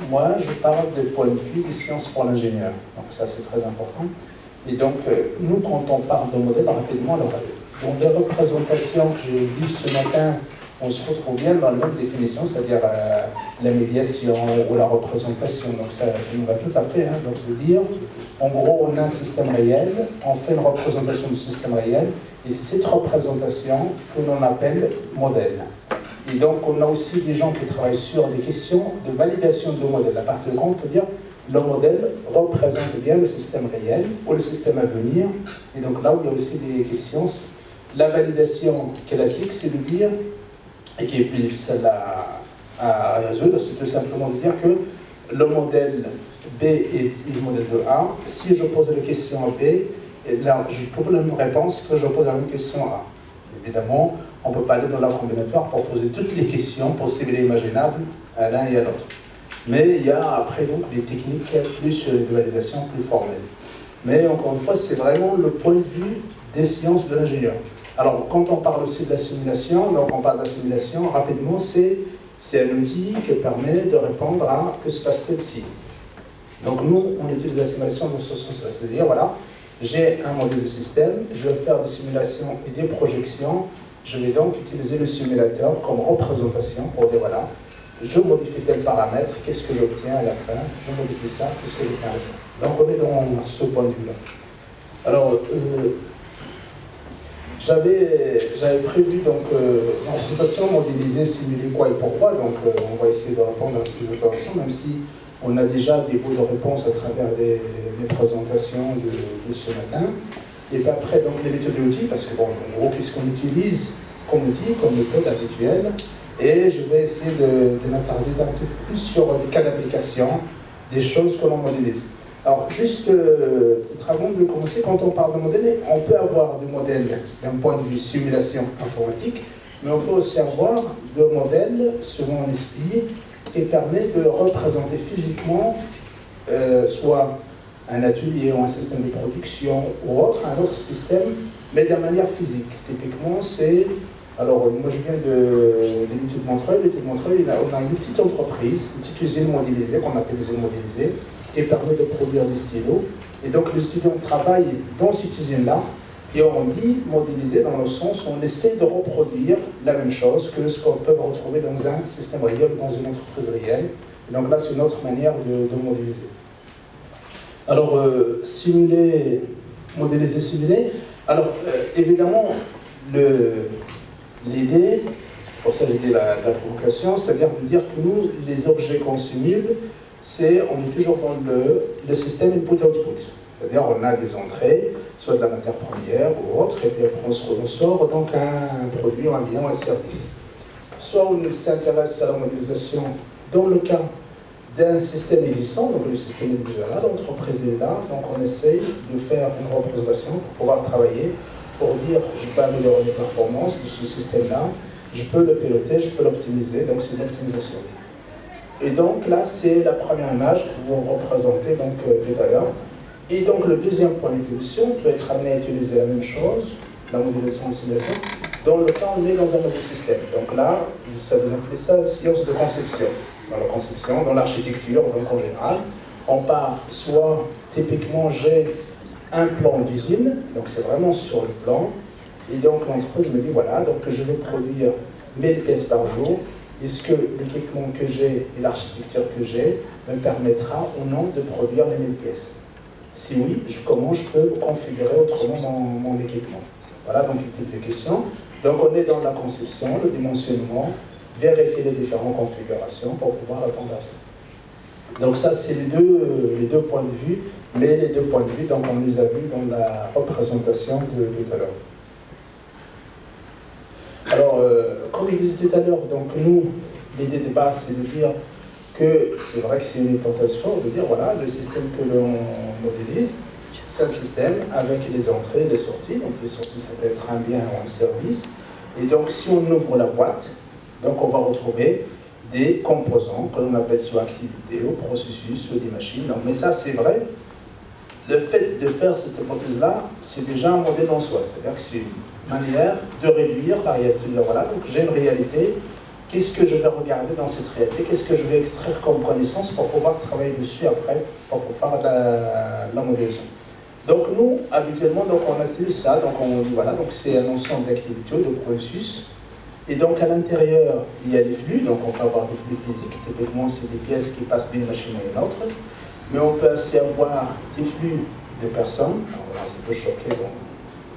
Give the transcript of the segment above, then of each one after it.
Moi, je parle du point de vue des sciences pour l'ingénieur. Donc ça, c'est très important. Et donc, nous, quand on parle de modèle, rapidement, alors, dans les représentations que j'ai vues ce matin, on se retrouve bien dans la même définition, c'est-à-dire la médiation ou la représentation. Donc ça nous va tout à fait. Hein. Donc, je veux dire, en gros, on a un système réel, on fait une représentation du système réel, et c'est cette représentation que l'on appelle modèle. Et donc, on a aussi des gens qui travaillent sur des questions de validation de modèle. À partir de là, on peut dire le modèle représente bien le système réel ou le système à venir. Et donc là où il y a aussi des questions, la validation classique, c'est de dire, et qui est plus difficile à résoudre, c'est tout simplement de dire que le modèle B est le modèle de A. Si je pose la question à B, là, je trouve la même réponse que je pose la même question à A. Évidemment, on ne peut pas aller dans l'arbre combinatoire pour poser toutes les questions possibles et imaginables à l'un et à l'autre. Mais il y a après donc des techniques plus de validation plus formelles. Mais encore une fois, c'est vraiment le point de vue des sciences de l'ingénieur. Alors, quand on parle aussi de la simulation, donc on parle de la simulation, rapidement, c'est un outil qui permet de répondre à « que se passe-t-il si ?» Donc nous, on utilise la simulation dans ce sens-là, c'est-à-dire, voilà, j'ai un modèle de système, je vais faire des simulations et des projections. Je vais donc utiliser le simulateur comme représentation pour dire, voilà, je modifie tel paramètre, qu'est-ce que j'obtiens à la fin, je modifie ça, qu'est-ce que j'obtiens à la fin. Donc on est dans ce point de vue-là. Alors, j'avais prévu donc en présentation modéliser, simuler quoi et pourquoi, donc on va essayer de répondre à ces interrogations, même si on a déjà des bouts de réponse à travers des présentations de ce matin. Et puis après, donc, les méthodes et outils, parce que, bon, en gros, qu'est-ce qu'on utilise comme outil, comme méthode habituelle. Et je vais essayer de m'attarder un petit peu plus sur des cas d'application, des choses que l'on modélise. Alors, juste, peut-être avant de commencer, quand on parle de modèle, on peut avoir du modèle d'un point de vue simulation informatique, mais on peut aussi avoir des modèles, selon l'esprit, qui permet de représenter physiquement soit un atelier ou un système de production ou autre, un autre système, mais de manière physique. Typiquement, c'est... Alors, moi je viens de l'unité de Montreuil. L'unité de Montreuil, on a une petite entreprise, une petite usine modélisée, qu'on appelle usine modélisée, qui permet de produire des stylos. Et donc, les étudiants travaillent dans cette usine-là, et on dit modéliser dans le sens où on essaie de reproduire la même chose que ce qu'on peut retrouver dans un système réel, dans une entreprise réelle. Et donc là, c'est une autre manière de modéliser. Alors, simuler, modéliser, simuler. Alors, évidemment, l'idée, c'est pour ça l'idée de la provocation, c'est-à-dire de dire que nous, les objets qu'on simule, on est toujours dans le système input-output. C'est-à-dire, on a des entrées, soit de la matière première ou autre, et puis après on sort donc un produit, un bien, un service. Soit on s'intéresse à la modélisation dans le cas d'un système existant, donc le système est déjà là, l'entreprise est là, donc on essaye de faire une représentation pour pouvoir travailler, pour dire je peux améliorer les performances de ce système-là, je peux le piloter, je peux l'optimiser, donc c'est une optimisation. Et donc là, c'est la première image que vous représentez donc, tout à l'heure. Et donc le deuxième point d'évolution peut être amené à utiliser la même chose, la modélisation en simulation, dans le cas où on est dans un nouveau système. Donc là, ça vous appelez ça science de conception. Dans la conception, dans l'architecture, donc en général, on part soit, typiquement, j'ai un plan d'usine, donc c'est vraiment sur le plan, et donc l'entreprise me dit, voilà, donc je vais produire 1000 pièces par jour, est-ce que l'équipement que j'ai et l'architecture que j'ai me permettra ou non de produire les 1000 pièces? Si oui, comment je peux configurer autrement mon équipement? Voilà donc une type de question. Donc on est dans la conception, le dimensionnement, vérifier les différentes configurations pour pouvoir répondre à ça. Donc ça, c'est les deux points de vue, mais les deux points de vue, donc on les a vus dans la représentation de tout à l'heure. Alors, comme je disais tout à l'heure, donc nous, l'idée de base, c'est de dire que c'est vrai que c'est une hypothèse forte de dire, voilà, le système que l'on modélise, c'est un système avec les entrées et les sorties. Donc les sorties, ça peut être un bien ou un service. Et donc si on ouvre la boîte, donc on va retrouver des composants que l'on appelle soit activités, ou processus, ou des machines. Donc, mais ça, c'est vrai. Le fait de faire cette hypothèse-là, c'est déjà un modèle en soi. C'est-à-dire que c'est une manière de réduire la réalité. Voilà, donc j'ai une réalité. Qu'est-ce que je vais regarder dans cette réalité? Qu'est-ce que je vais extraire comme connaissance pour pouvoir travailler dessus après, pour pouvoir faire la modélisation? Donc nous, habituellement, donc on utilise ça. Donc on dit voilà, donc c'est un ensemble d'activités, de processus. Et donc à l'intérieur, il y a des flux. Donc on peut avoir des flux physiques. Typiquement, c'est des pièces qui passent d'une machine à une autre. Mais on peut aussi avoir des flux de personnes. Alors là, ça peut choquer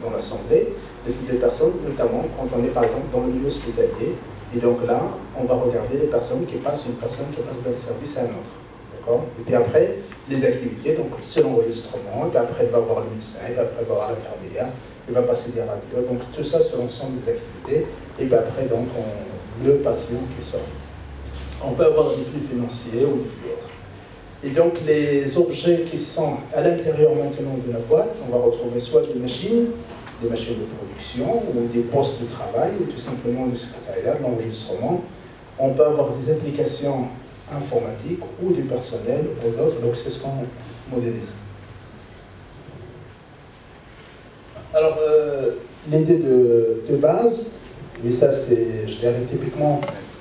dans l'assemblée. Des flux de personnes, notamment quand on est par exemple dans le milieu hospitalier. Et donc là, on va regarder les personnes qui passent, une personne qui passe d'un service à un autre. D'accord? Et puis après, les activités, donc c'est l'enregistrement, et puis après, il va voir le médecin, et puis après, il va voir l'infirmière, il va passer des radios. Donc tout ça, c'est l'ensemble des activités. Et puis après, donc, le patient qui sort. On peut avoir des flux financiers ou des flux autres. Et donc, les objets qui sont à l'intérieur maintenant de la boîte, on va retrouver soit des machines de production, ou des postes de travail, ou tout simplement du secrétariat, de l'enregistrement. On peut avoir des applications informatiques, ou du personnel, ou d'autres, donc c'est ce qu'on modélise. Alors, l'idée de base, mais ça c'est, je dirais typiquement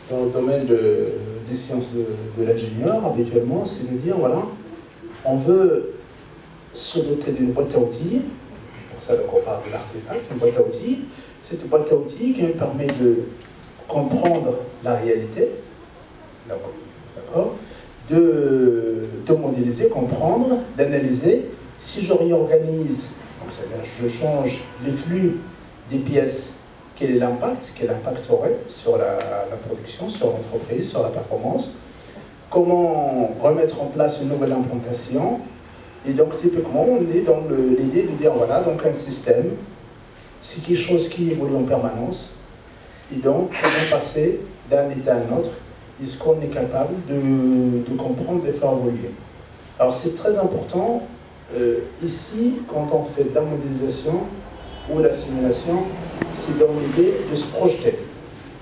dans le domaine des sciences de l'ingénieur, habituellement, c'est de dire, voilà, on veut se doter d'une boîte à outils. Pour ça, donc on parle de l'artefact, une boîte à outils. Cette boîte à outils qui me permet de comprendre la réalité, d'accord, de modéliser, comprendre, d'analyser. Si je réorganise, c'est-à-dire je change les flux des pièces, quel est l'impact aurait sur la production, sur l'entreprise, sur la performance, comment remettre en place une nouvelle implantation. Et donc, typiquement, on est dans l'idée de dire, voilà, donc un système, c'est quelque chose qui évolue en permanence. Et donc, comment passer d'un état à un autre, est-ce qu'on est capable de comprendre, de faire évoluer. Alors, c'est très important, ici, quand on fait de la modélisation ou de la simulation, c'est dans l'idée de se projeter.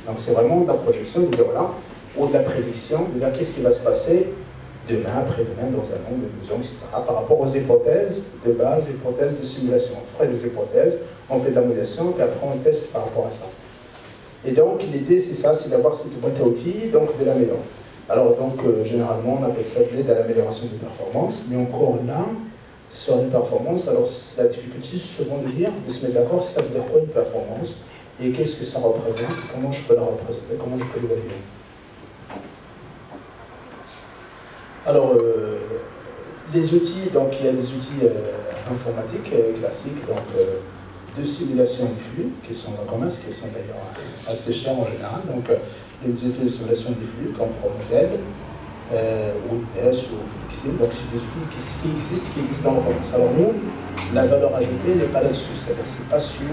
Donc, c'est vraiment de la projection, de dire, voilà, ou de la prédiction, de dire qu'est-ce qui va se passer demain, après-demain, dans un an, dans 2 ans, etc. Par rapport aux hypothèses de base, hypothèses de simulation. On ferait des hypothèses, on fait de la modélisation, et après on teste par rapport à ça. Et donc l'idée c'est ça, c'est d'avoir cette boîte à outils, donc de l'améliorer. Alors donc généralement on appelle ça de l'aide à l'amélioration des performances, mais encore là, sur les performances, alors la difficulté c'est souvent de dire, de se mettre d'accord, ça veut dire quoi une performance, et qu'est-ce que ça représente, comment je peux la représenter, comment je peux l'évaluer. Alors, les outils, donc il y a des outils informatiques classiques, donc de simulation du flux, qui sont en commerce, qui sont d'ailleurs assez chers en général. Donc, les outils de simulation du flux, comme ProModel, ou IPS, ou Fixit, donc c'est des outils qui existent dans le commerce. Alors nous, la valeur ajoutée n'est pas là-dessus, c'est-à-dire que ce n'est pas sur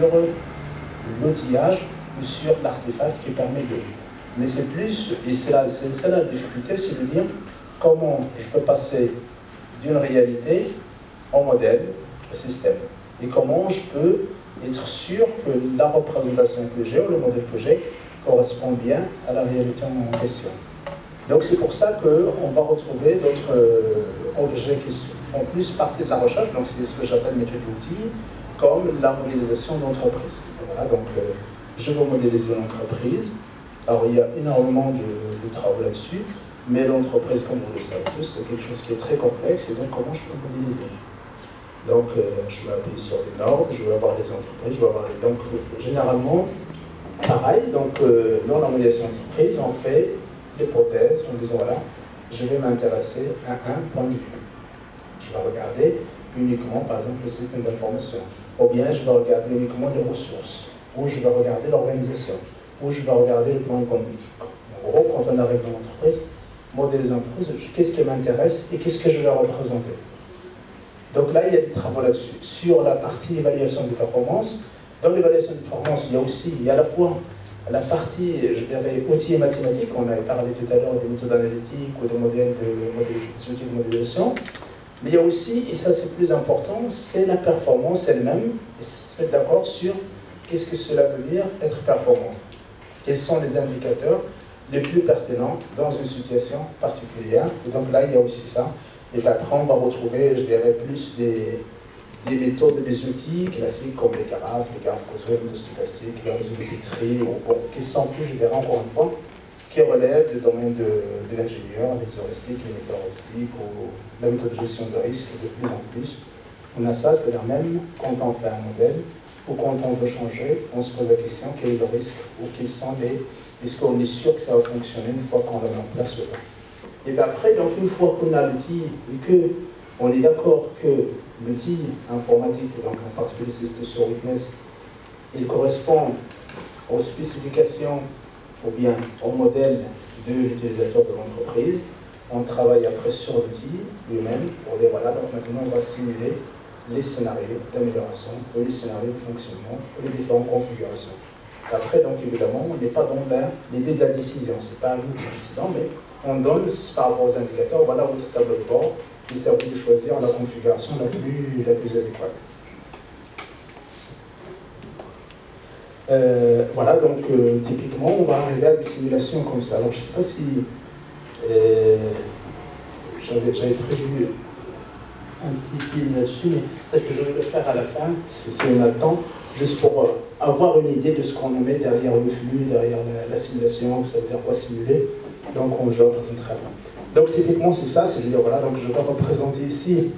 l'outillage ou sur l'artefact qui permet de... Mais c'est plus, et c'est ça la difficulté, c'est de dire comment je peux passer d'une réalité au modèle, au système. Et comment je peux être sûr que la représentation que j'ai, ou le modèle que j'ai, correspond bien à la réalité en question. Donc c'est pour ça qu'on va retrouver d'autres objets qui font plus partie de la recherche, donc c'est ce que j'appelle méthode d'outils, comme la modélisation d'entreprise. Voilà, donc je veux modéliser une entreprise. Alors il y a énormément de travaux là-dessus, mais l'entreprise, comme vous le savez tous, c'est quelque chose qui est très complexe, et donc comment je peux modéliser. Donc je vais appuyer sur les normes, je vais avoir les entreprises, je vais avoir les... Donc généralement, pareil, donc dans la modélisation d'entreprise, on fait l'hypothèse en disant voilà, je vais m'intéresser à un point de vue. Je vais regarder uniquement, par exemple, le système d'information, ou bien je vais regarder uniquement les ressources, ou je vais regarder l'organisation, ou je vais regarder le plan économique. En gros, quand on arrive dans l'entreprise, modéliser l'entreprise, qu'est-ce qui m'intéresse et qu'est-ce que je vais représenter. Donc là, il y a des travaux là-dessus. Sur la partie évaluation de performance, dans l'évaluation de performance, il y a à la fois la partie, je dirais, outils et mathématiques, on avait parlé tout à l'heure des méthodes analytiques ou des outils de modélisation, mais il y a aussi, et ça c'est plus important, c'est la performance elle-même, et se mettre d'accord sur qu'est-ce que cela veut dire être performant. Quels sont les indicateurs les plus pertinents dans une situation particulière. Et donc là, il y a aussi ça. Et puis après, on va retrouver, je dirais, plus des méthodes, des outils classiques comme les graphes causaux, les stochastiques, les réseaux de Petri, qui sont plus, je dirais, encore une fois, qui relèvent du domaine de l'ingénieur, les heuristiques, les méthodes heuristiques, ou la méthode de gestion de risque, de plus en plus. On a ça, c'est-à-dire même quand on fait un modèle, ou quand on veut changer, on se pose la question quel est le risque, ou quels sont les... Est-ce qu'on est sûr que ça va fonctionner une fois qu'on le met en place ou pas. Et puis après, donc, une fois qu'on a l'outil et qu'on est d'accord que l'outil informatique, donc en particulier c'est sur Witness, il correspond aux spécifications ou bien au modèle de l'utilisateur de l'entreprise, on travaille après sur l'outil lui-même pour dire voilà, donc maintenant on va simuler les scénarios d'amélioration, les scénarios de fonctionnement, les différentes configurations. Après, donc évidemment, on n'est pas dans l'idée de la décision, c'est pas nous qui décidons, mais on donne par rapport aux indicateurs, voilà votre tableau de bord, et ça vous de choisir la configuration la plus adéquate. Voilà, donc typiquement, on va arriver à des simulations comme ça. Alors, je ne sais pas si j'avais prévu un petit film là-dessus, mais peut-être que je vais le faire à la fin, si on a le temps, juste pour avoir une idée de ce qu'on met derrière le flux, derrière la simulation, ça veut dire quoi simuler. Donc, je le représenterai après. Donc, typiquement, c'est ça, c'est-à-dire, voilà, donc je vais représenter ici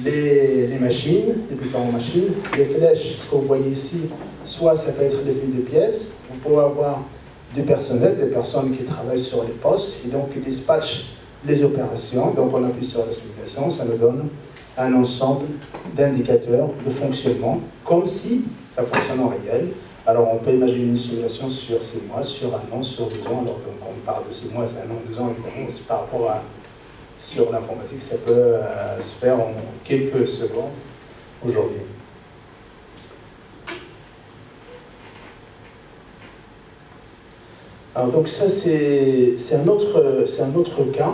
les machines, les différentes machines, les flèches, ce que vous voyez ici, soit ça peut être des flux de pièces, vous pouvez avoir du personnel, des personnes qui travaillent sur les postes, et donc qui dispatchent les opérations. Donc, on appuie sur la simulation, ça nous donne un ensemble d'indicateurs de fonctionnement, comme si ça fonctionne en réel. Alors, on peut imaginer une simulation sur 6 mois, sur 1 an, sur 2 ans. Alors, donc, on parle de 6 mois, c'est 1 an, 2 ans, évidemment, c'est par rapport à... Sur l'informatique, ça peut se faire en quelques secondes aujourd'hui. Alors, donc, ça, c'est un autre cas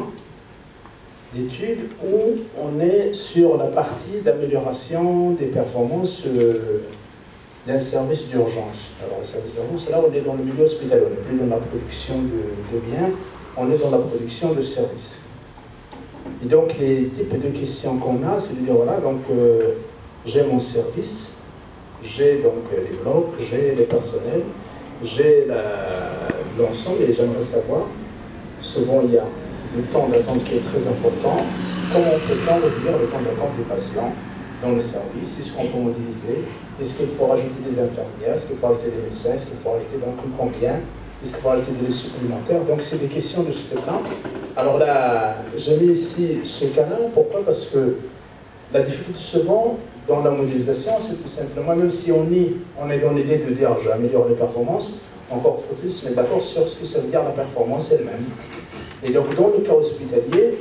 d'étude où on est sur la partie d'amélioration des performances d'un service d'urgence. Alors, le service d'urgence, là, on est dans le milieu hospitalier, on n'est plus dans la production de biens, on est dans la production de services. Et donc, les types de questions qu'on a, c'est de dire, voilà, donc, j'ai mon service, j'ai donc les blocs, j'ai les personnels, j'ai l'ensemble, et j'aimerais savoir, souvent, il y a le temps d'attente qui est très important, comment on peut réduire le temps d'attente des patients dans le service, est-ce qu'on peut modéliser, est-ce qu'il faut rajouter des infirmières, est-ce qu'il faut rajouter des médecins, est-ce qu'il faut rajouter donc combien, est-ce qu'il faut rajouter des listes supplémentaires. Donc c'est des questions de ce type-là. Alors là, j'ai mis ici ce cas-là, pourquoi? Parce que la difficulté souvent dans la modélisation, c'est tout simplement, même si on est dans l'idée de dire j'améliore les performances, encore faut-il se mettre d'accord sur ce que ça veut dire la performance elle-même. Et donc dans le cas hospitalier,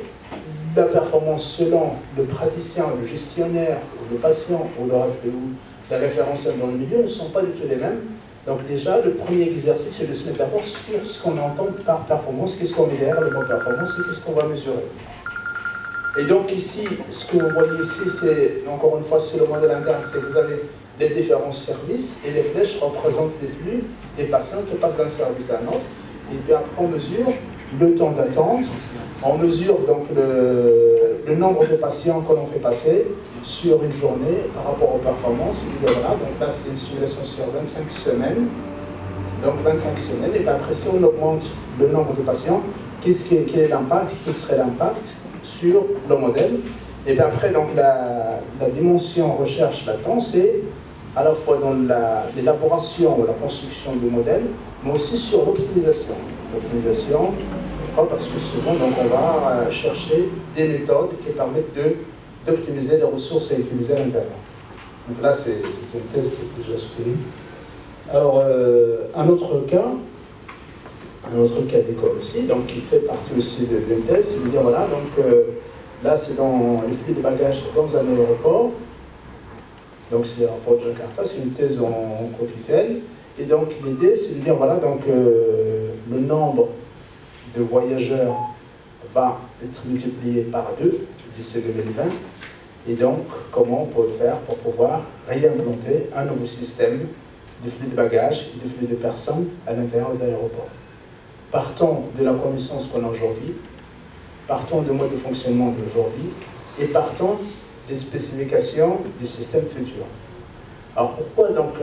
la performance selon le praticien, le gestionnaire, le patient ou la référentiel dans le milieu ne sont pas du tout les mêmes. Donc déjà, le premier exercice, c'est de se mettre d'abord sur ce qu'on entend par performance, qu'est-ce qu'on met derrière le mot performance et qu'est-ce qu'on va mesurer. Et donc ici, ce que vous voyez ici, c'est, encore une fois, c'est le modèle interne, c'est que vous avez les différents services et les flèches représentent les flux des patients qui passent d'un service à un autre. Et puis après, on mesure le temps d'attente, on mesure donc le nombre de patients que l'on fait passer sur une journée par rapport aux performances. Et voilà, donc là, c'est une simulation sur 25 semaines. Donc 25 semaines, et puis après, si on augmente le nombre de patients, quel est l'impact, quel serait l'impact sur le modèle. Et puis après, donc la dimension recherche-latent, c'est à la fois dans l'élaboration ou la construction du modèle, mais aussi sur l'optimisation. L'optimisation, parce que souvent, donc, on va chercher des méthodes qui permettent d'optimiser les ressources à utiliser à l'intérieur. Donc là, c'est une thèse qui est déjà soutenue. Alors, un autre cas d'école aussi, donc qui fait partie aussi de une thèse, c'est de dire, voilà, donc là, c'est dans les flux de bagages dans un aéroport. Donc c'est l'aéroport de Jakarta, c'est une thèse en Copifel. Et donc l'idée, c'est de dire, voilà, donc le nombre de voyageurs va être multiplié par 2 d'ici 2020. Et donc, comment on peut faire pour pouvoir réimplanter un nouveau système de flux de bagages et de flux de personnes à l'intérieur de l'aéroport. Partons de la connaissance qu'on a aujourd'hui, partons du mode de fonctionnement d'aujourd'hui, et partons des spécifications du système futur. Alors pourquoi donc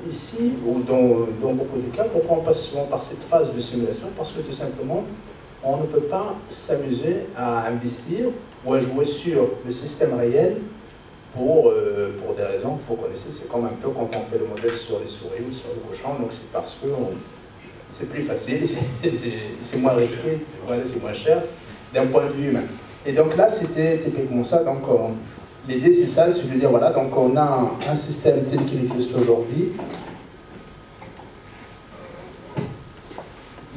ici, ou dans beaucoup de cas, pourquoi on passe souvent par cette phase de simulation? Parce que tout simplement, on ne peut pas s'amuser à investir ou à jouer sur le système réel pour des raisons que vous connaissez. C'est comme un peu quand on fait le modèle sur les souris ou sur les cochons, donc c'est parce que c'est plus facile, c'est moins risqué, c'est moins cher d'un point de vue humain. Et donc là, c'était typiquement ça. Donc l'idée, c'est ça, c'est de dire, voilà, donc on a un système tel qu'il existe aujourd'hui.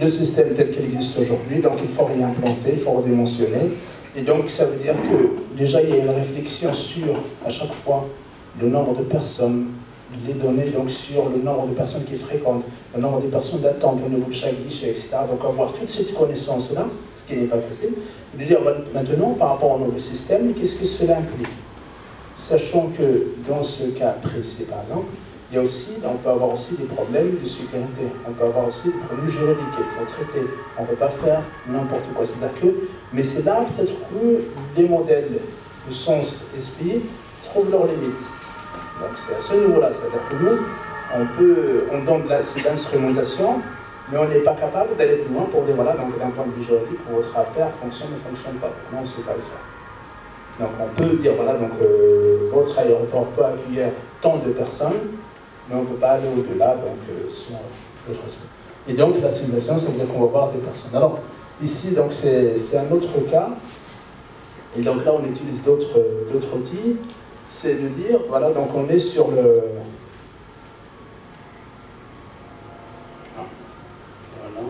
Le système tel qu'il existe aujourd'hui, donc il faut réimplanter, il faut redimensionner. Et donc ça veut dire que déjà il y a une réflexion sur, à chaque fois, le nombre de personnes, les données donc sur le nombre de personnes qui fréquentent, le nombre de personnes d'attente au niveau de chaque guichet, etc. Donc avoir toute cette connaissance-là, ce qui n'est pas facile, et de dire maintenant par rapport au nouveau système, qu'est-ce que cela implique? Sachant que dans ce cas précis, par exemple, il y a aussi, on peut avoir aussi des problèmes de sécurité, on peut avoir aussi des problèmes juridiques qu'il faut traiter. On ne peut pas faire n'importe quoi. C'est-à-dire que, mais c'est là peut-être que les modèles de sens esprit trouvent leurs limites. Donc c'est à ce niveau-là, c'est-à-dire que nous, on donne cette instrumentation, mais on n'est pas capable d'aller plus loin pour dire, voilà, donc d'un point de vue juridique, votre affaire fonctionne ou ne fonctionne pas. Non, on ne sait pas le faire. Donc on peut dire, voilà, donc votre aéroport peut accueillir tant de personnes, mais on ne peut pas aller au-delà, donc sur d'autres aspects. Et donc la simulation, ça veut dire qu'on va voir des personnes. Alors ici, donc c'est un autre cas, et donc là on utilise d'autres outils, c'est de dire, voilà, donc on est sur le... Voilà.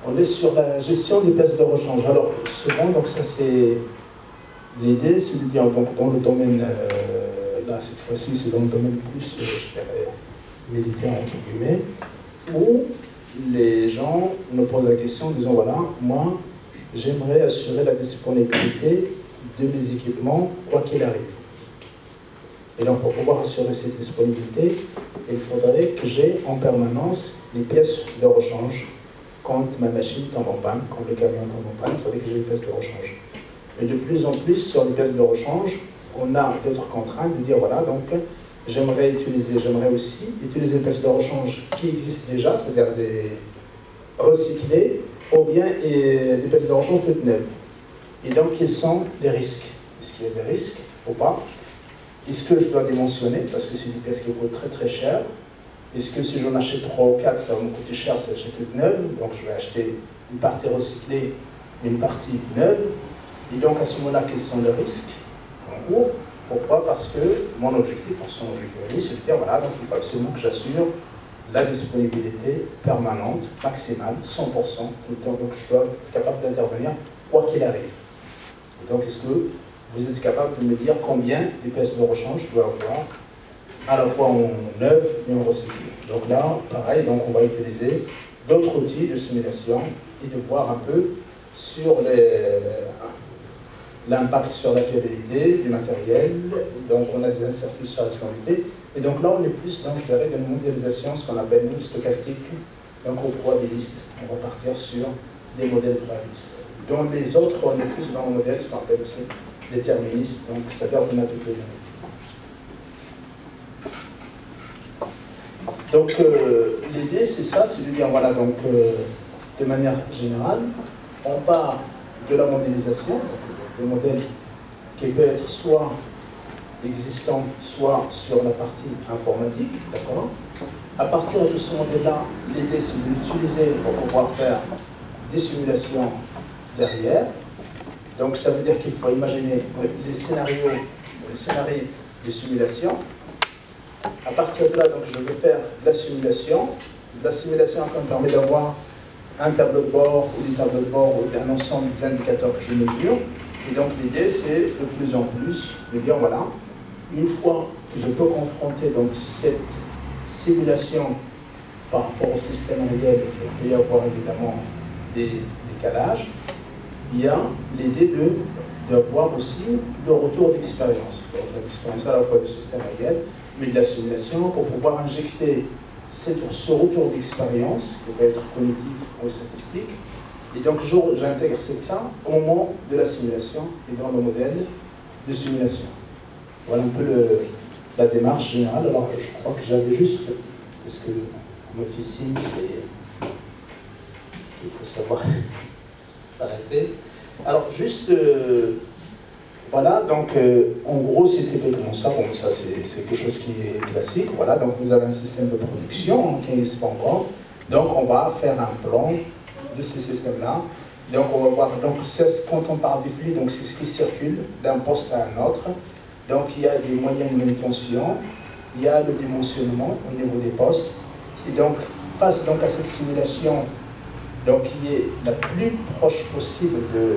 On est sur la gestion des places de rechange. Alors souvent, donc ça c'est... L'idée, c'est de dire, donc dans le domaine... là, cette fois-ci, c'est dans le domaine plus, je dirais, militaire, entre guillemets, où les gens me posent la question en disant, voilà, moi, j'aimerais assurer la disponibilité de mes équipements, quoi qu'il arrive. Et donc, pour pouvoir assurer cette disponibilité, il faudrait que j'ai en permanence les pièces de rechange. Quand ma machine tombe en panne, quand le camion tombe en panne, il faudrait que j'ai les pièces de rechange. Et de plus en plus, sur les pièces de rechange, on a d'autres contraintes de dire, voilà, donc j'aimerais aussi utiliser les pièces de rechange qui existent déjà, c'est-à-dire des recyclées, ou bien des pièces de rechange toutes neuves. Et donc, quels sont les risques? Est-ce qu'il y a des risques ou pas? Est-ce que je dois dimensionner, parce que c'est des pièces qui coûtent très très cher? Est-ce que si j'en achète 3 ou 4, ça va me coûter cher si j'achète toutes neuves? Donc je vais acheter une partie recyclée et une partie neuve. Et donc à ce moment-là, quels sont les risques en cours? Pourquoi? Parce que mon objectif, c'est de dire, voilà, donc il faut absolument que j'assure la disponibilité permanente, maximale, 100%, tout le temps. Donc je dois être capable d'intervenir quoi qu'il arrive. Et donc est-ce que vous êtes capable de me dire combien de pièces de rechange je dois avoir, à la fois en neuve et en recyclé? Donc là, pareil, donc on va utiliser d'autres outils de simulation et de voir un peu sur l'impact sur la fiabilité du matériel. Donc on a des incertitudes sur la disponibilité. Et donc là, on est plus dans, je dirais, une modélisation, ce qu'on appelle nous stochastique, donc au probabiliste. On va partir sur des modèles probabilistes. Dans les autres, on est plus dans un modèle, ce qu'on appelle aussi déterministe, donc c'est-à-dire qu'on a toutes les données. Donc l'idée, c'est ça, c'est de dire, voilà, donc de manière générale, on part de la modélisation, le modèle qui peut être soit existant, soit sur la partie informatique, d'accord? À partir de ce modèle-là, l'idée c'est de l'utiliser pour pouvoir faire des simulations derrière. Donc ça veut dire qu'il faut imaginer les scénarios de simulation. À partir de là, donc, je vais faire de la simulation. La simulation qui me permet d'avoir un tableau de bord ou des tableaux de bord ou un ensemble des indicateurs que je mesure. Et donc l'idée c'est de plus en plus de dire, voilà, une fois que je peux confronter donc cette simulation par rapport au système réel, il peut y avoir évidemment des décalages. Il y a l'idée d'avoir aussi le retour d'expérience. L'expérience à la fois du système réel, mais de la simulation pour pouvoir injecter ce retour d'expérience, qui peut être cognitif ou statistique. Et donc j'intègre ça au moment de la simulation et dans le modèle de simulation. Voilà un peu la démarche générale. Alors je crois que j'avais juste, parce que mon fils il faut savoir s'arrêter. Alors juste, voilà, donc en gros c'était comme ça, bon ça c'est quelque chose qui est classique, voilà, donc vous avez un système de production qui n'existe pas encore, donc on va faire un plan de ce système-là, donc on va voir, donc quand on parle des flux, donc c'est ce qui circule d'un poste à un autre, donc il y a des moyens de manutention, il y a le dimensionnement au niveau des postes, et donc face donc à cette simulation, donc qui est la plus proche possible de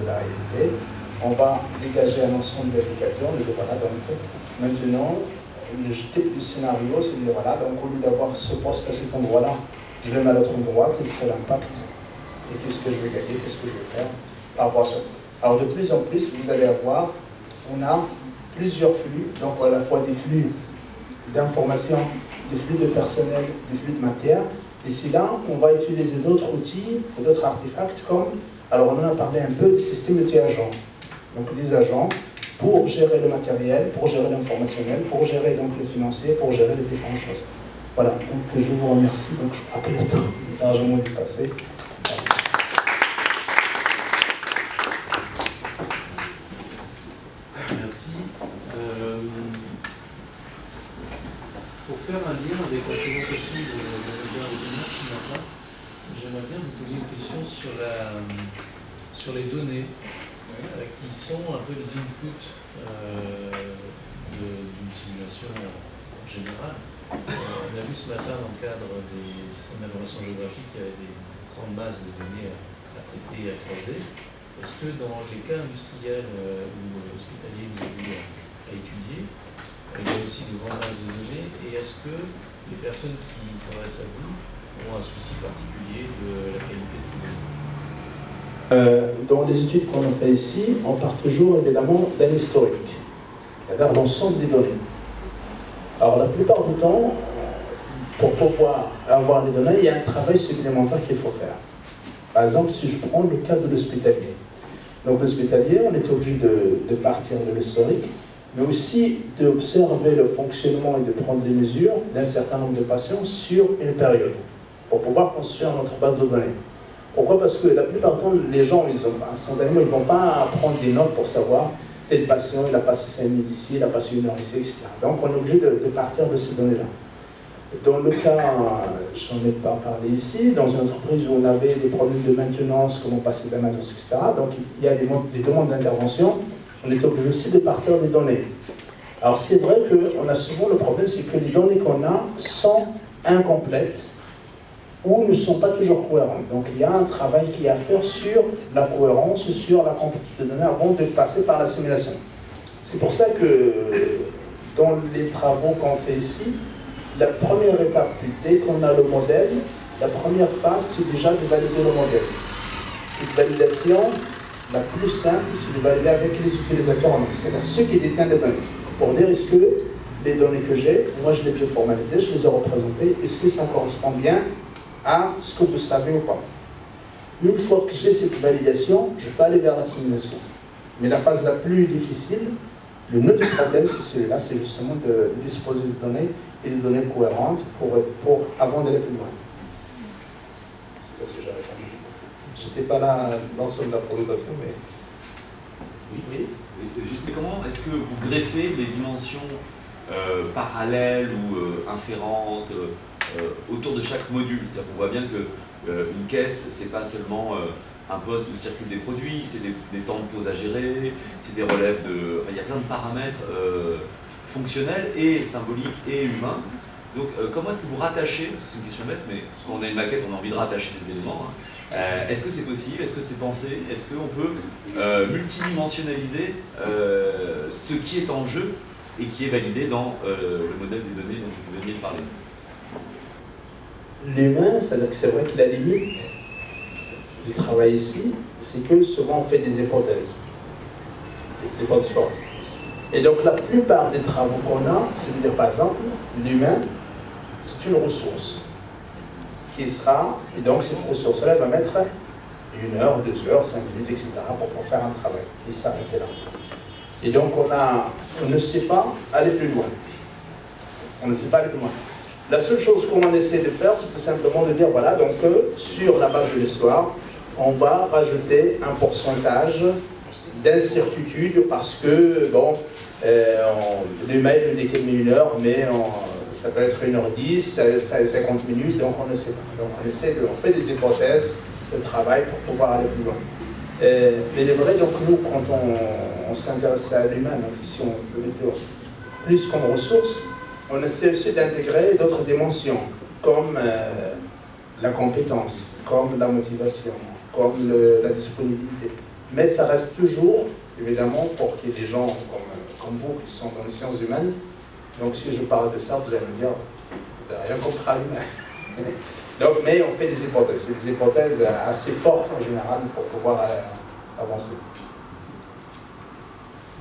la réalité, on va dégager un ensemble d'indicateurs, voilà, donc maintenant, le type de scénario, c'est de voilà, donc au lieu d'avoir ce poste à cet endroit-là, je le mets à l'autre endroit, quel serait l'impact et qu'est-ce que je vais gagner, qu'est-ce que je vais faire par rapport à ça. Alors de plus en plus, vous allez avoir, on a plusieurs flux, donc à la fois des flux d'informations, des flux de personnel, des flux de matière. D'ici là, on va utiliser d'autres outils, d'autres artefacts comme, alors on en a parlé un peu des systèmes multi-agents. Donc des agents pour gérer le matériel, pour gérer l'informationnel, pour gérer donc le financier, pour gérer les différentes choses. Voilà, donc je vous remercie, donc je crois que le temps est largement dépassé. Merci. Pour faire un lien avec la présentation de Robert Leboeuf ce matin, j'aimerais bien vous poser une question sur les données qui sont un peu les inputs d'une simulation en général. On a vu ce matin dans le cadre des systèmes d'évaluation géographique qu'il y avait des grandes bases de données à traiter et à croiser. Est-ce que dans les cas industriels ou hospitaliers que vous avez eu à étudier, il y a aussi de grandes bases de données, et est-ce que les personnes qui s'adressent à vous ont un souci particulier de la qualité de ces données? Dans les études qu'on a fait ici, on part toujours évidemment d'un historique, c'est-à-dire l'ensemble des données. Alors la plupart du temps, pour pouvoir avoir les données, il y a un travail supplémentaire qu'il faut faire. Par exemple, si je prends le cas de l'hospitalier. Donc l'hospitalier, on est obligé de partir de l'historique, mais aussi d'observer le fonctionnement et de prendre des mesures d'un certain nombre de patients sur une période, pour pouvoir construire notre base de données. Pourquoi? Parce que la plupart du temps, les gens, instantanément, ils ne vont pas prendre des notes pour savoir tel patient, il a passé 5 minutes ici, il a passé 1 heure ici, etc. Donc on est obligé de partir de ces données-là. Dans le cas, je n'en ai pas parlé ici, dans une entreprise où on avait des problèmes de maintenance, comment passer de la maintenance, etc. Donc il y a des demandes d'intervention, on est obligé aussi de partir des données. Alors c'est vrai qu'on a souvent le problème, c'est que les données qu'on a sont incomplètes, ou ne sont pas toujours cohérentes. Donc il y a un travail qui est à faire sur la cohérence, sur la complexité de données avant de passer par la simulation. C'est pour ça que dans les travaux qu'on fait ici, la première étape, dès qu'on a le modèle, la première phase, c'est déjà de valider le modèle. Cette validation, la plus simple, c'est de valider avec les utilisateurs en ligne, c'est-à-dire ceux qui détiennent les données. Pour dire, est-ce que les données que j'ai, moi je les ai formalisées, je les ai représentées, est-ce que ça correspond bien à ce que vous savez ou pas. Une fois que j'ai cette validation, je peux aller vers la simulation. Mais la phase la plus difficile, le nœud du problème, c'est celui-là, c'est justement de disposer de données et de données cohérentes avant d'aller plus loin. Je ne sais pas si j'ai répondu. Je n'étais pas là dans l'ensemble de la présentation, mais... Oui. Juste, comment est-ce que vous greffez les dimensions parallèles ou inférentes autour de chaque module? C'est-à-dire qu'on voit bien qu'une caisse, c'est pas seulement un poste où circulent des produits, c'est des temps de pause à gérer, c'est des relèves de... Enfin, il y a plein de paramètres fonctionnels et symboliques et humains. Donc comment est-ce que vous rattachez, parce que c'est une question bête, mais quand on a une maquette, on a envie de rattacher des éléments, hein. Est-ce que c'est possible? Est-ce que c'est pensé? Est-ce qu'on peut multidimensionnaliser ce qui est en jeu et qui est validé dans le modèle des données dont vous veniez de parler. L'humain, c'est vrai que la limite du travail ici, c'est que souvent on fait des hypothèses fortes. Et donc la plupart des travaux qu'on a, c'est de dire par exemple, l'humain, c'est une ressource qui sera, et donc cette ressource-là va mettre 1 heure, 2 heures, 5 minutes, etc. pour faire un travail, et s'arrêter là. Et donc on ne sait pas aller plus loin. On ne sait pas aller plus loin. La seule chose qu'on essaie de faire, c'est tout simplement de dire, voilà, donc sur la base de l'histoire, on va rajouter un pourcentage d'incertitude parce que, bon, l'humain nous dit qu'il met 1 heure, mais ça peut être 1h10, 50 minutes, donc on ne sait pas. Donc on fait des hypothèses de travail pour pouvoir aller plus loin. Mais il est vrai, donc nous, quand on s'intéresse à l'humain, donc ici on peut mettre plus comme ressource, on essaie aussi d'intégrer d'autres dimensions, comme la compétence, comme la motivation, comme la disponibilité. Mais ça reste toujours, évidemment, pour qu'il y ait des gens comme vous qui sont dans les sciences humaines. Donc si je parle de ça, vous allez me dire, vous n'avez rien compris à l'humain. Donc, mais on fait des hypothèses. C'est des hypothèses assez fortes en général pour pouvoir avancer.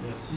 Merci.